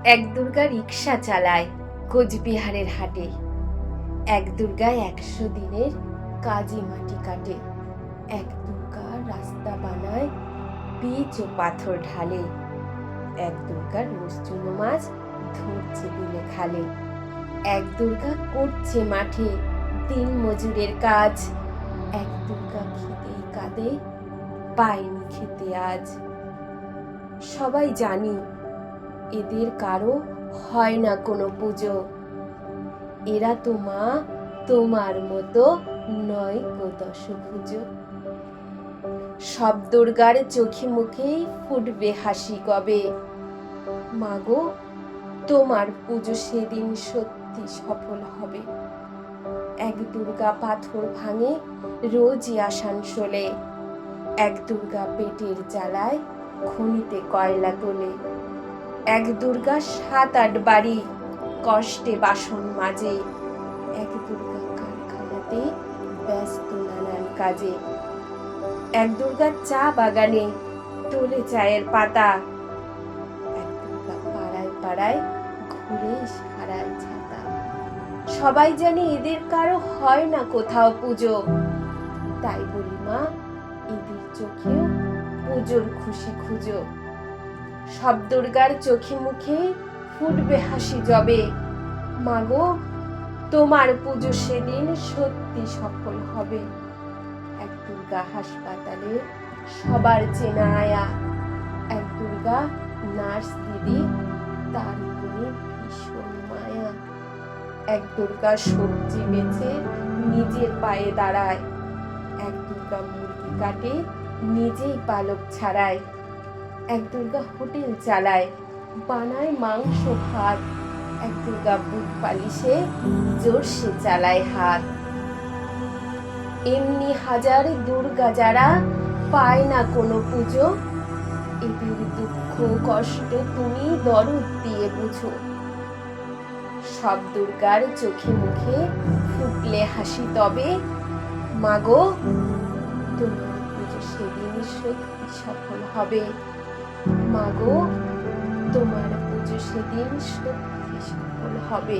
এক দুর্গা রিক্সা চালায় কোচবিহারের হাটে। এক দুর্গা 100 দিনের কাজে মাটি কাটে। এক দুর্গা রাস্তা বানায় বীজ ও পাথর ঢালে। এক দুর্গা রোজ চুনো মাছ ধরছে বিলে খালে। এক দুর্গা করছে মাঠে দিন মজুরের কাজ। এক দুর্গা খিদেই কাঁদে পায়নি খেতে আজ। সবাই জানি এদের কারো হয় না কোনো পুজো। এরা তো মা তোমার মতো নয় গো দশভুজো। সব দুর্গার চোখে মুখেই ফুটবে হাসি কবে। মাগো তোমার পুজো সেদিন সত্যি সফল হবে। এক দুর্গা পাথর ভাঙে রোজই আসানসোলে। এক দুর্গা পেটের জ্বালায় খনিতে কয়লা তোলে। এক দুর্গা 7-8 বাড়ি কষ্টে বাসন মাজে। এক দুর্গা কারখানাতে ব্যস্ত নানান কাজে। এক দুর্গা চা বাগানে তোলে চায়ের পাতা। এক দুর্গা পাড়ায় পাড়ায় ঘুরে সারায় ছাতা। সবাই জানে এদের কারো হয় না কোথাও পুজো। তাই বলি মা এদের চোখেও পুজোর খুশি খুঁজো। সব দুর্গার চোখে মুখে ফুটবে হাসি যবে। মাগো তোমার পুজো সেদিন সত্যি সফল হবে। এক দুর্গা হাসপাতালে সবার চেনা আয়া। এক দুর্গা নার্স দিদি তার উপরে ভীষণ মায়া। এক দুর্গা সবজি বেচে নিজের পায়ে দাঁড়ায়। এক দুর্গা মুরগি কাটে নিজেই পালক ছাড়ায়। এক দুর্গা হোটেল চালায় বানায় মাংস ভাত। এক দুর্গা বুট পালিশে জোরসে চালায় হাত। এমনি হাজার দুর্গা যারা পায় না কোনো পুজো। এদের দুঃখ কষ্ট তুমি দরদ দিয়ে বুঝো। সব দুর্গার চোখে মুখে ফুটলে হাসি তবে। মাগো তোমার পুজো সেদিন সত্যি সফল হবে। মাগো তোমার পুজো সেদিন সত্যি সফল হবে।